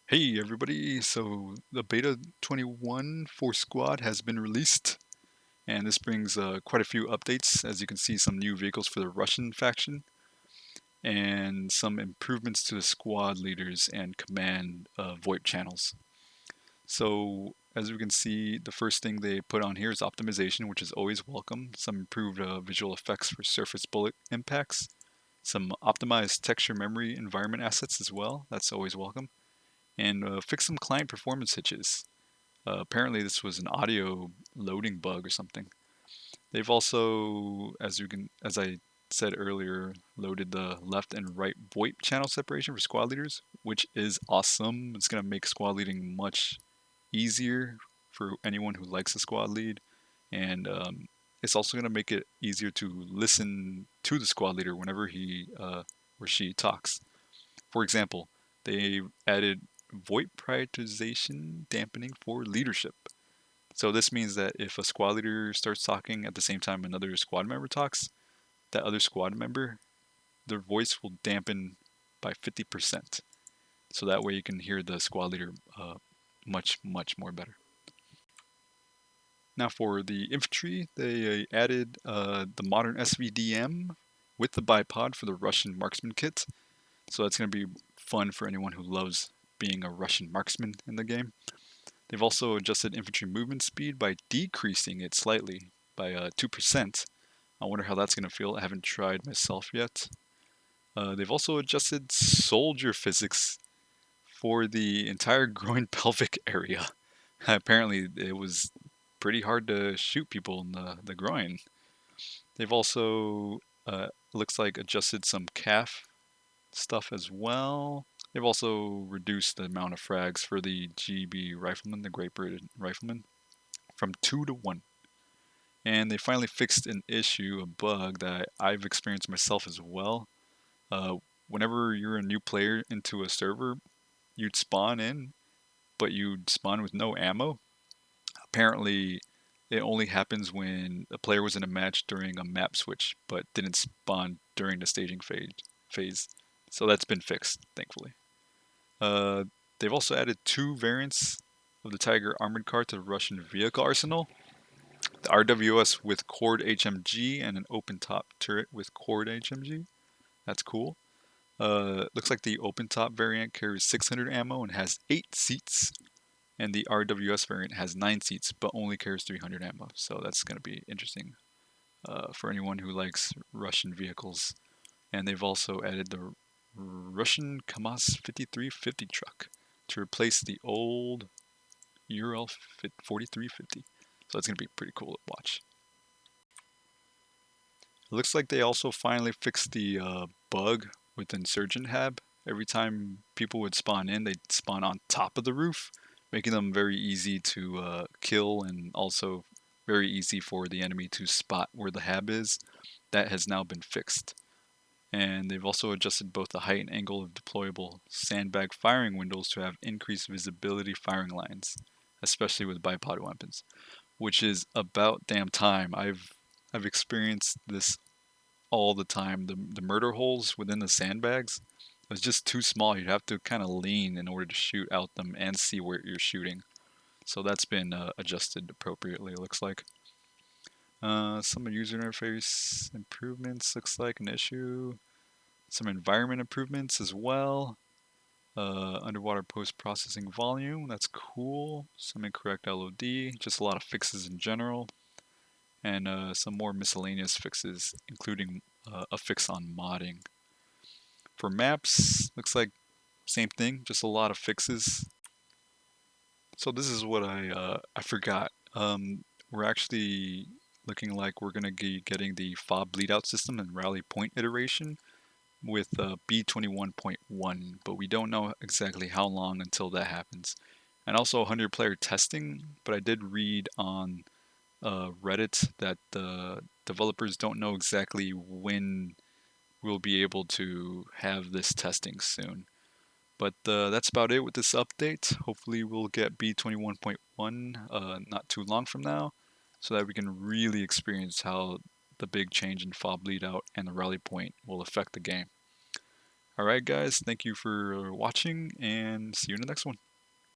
Hey everybody, so the Beta 21 for Squad has been released, and this brings quite a few updates. As you can see, some new vehicles for the Russian faction, and some improvements to the squad leaders and command Voip channels. So, as we can see, the first thing they put on here is optimization, which is always welcome. Some improved visual effects for surface bullet impacts. Some optimized texture memory environment assets as well, that's always welcome. And fix some client performance hitches. Apparently, this was an audio loading bug or something. They've also, as I said earlier, loaded the left and right VoIP channel separation for squad leaders, which is awesome. It's gonna make squad leading much easier for anyone who likes a squad lead, and it's also gonna make it easier to listen to the squad leader whenever he or she talks. For example, they added Voip prioritization dampening for leadership. So this means that if a squad leader starts talking at the same time another squad member talks, that other squad member, their voice will dampen by 50%. So that way you can hear the squad leader much more better. Now for the infantry, they added the modern SVDM with the bipod for the Russian marksman kit. So that's going to be fun for anyone who loves being a Russian marksman in the game. They've also adjusted infantry movement speed by decreasing it slightly by 2%. I wonder how that's going to feel. I haven't tried myself yet. They've also adjusted soldier physics for the entire groin pelvic area. Apparently, it was pretty hard to shoot people in the groin. They've also, looks like, adjusted some calf stuff as well. They've also reduced the amount of frags for the GB rifleman, the Great Britain rifleman, from 2 to 1. And they finally fixed an issue, a bug that I've experienced myself as well. Uh, Whenever you're a new player into a server, you'd spawn in, but you'd spawn with no ammo. Apparently, it only happens when a player was in a match during a map switch, but didn't spawn during the staging phase. So that's been fixed, thankfully. Uh, they've also added two variants of the Tiger armored car to the Russian vehicle arsenal. The RWS with Cord HMG and an open top turret with Cord HMG. That's cool. Looks like the open top variant carries 600 ammo and has 8 seats, and the RWS variant has 9 seats but only carries 300 ammo. So that's going to be interesting for anyone who likes Russian vehicles. And they've also added the Russian KAMAZ 5350 truck to replace the old Ural 4350. So that's going to be pretty cool to watch. It looks like they also finally fixed the bug with Insurgent Hab. Every time people would spawn in, they'd spawn on top of the roof, making them very easy to kill and also very easy for the enemy to spot where the Hab is. That has now been fixed. And they've also adjusted both the height and angle of deployable sandbag firing windows to have increased visibility firing lines, especially with bipod weapons, which is about damn time. I've experienced this all the time. The murder holes within the sandbags was just too small. You'd have to kind of lean in order to shoot out them and see where you're shooting. So that's been adjusted appropriately, it looks like. Some user interface improvements looks like an issue. Some environment improvements as well. Underwater post-processing volume, that's cool. Some incorrect LOD, just a lot of fixes in general. And some more miscellaneous fixes, including a fix on modding. For maps, looks like same thing, just a lot of fixes. So this is what I forgot. We're actually looking like we're gonna be getting the fob bleed out system and rally point iteration with B21.1, but we don't know exactly how long until that happens. And also 100 player testing, but I did read on Reddit that the developers don't know exactly when we'll be able to have this testing soon. But that's about it with this update. Hopefully we'll get B21.1 not too long from now, so that we can really experience how the big change in fob bleed out and the rally point will affect the game. Alright guys, thank you for watching and see you in the next one.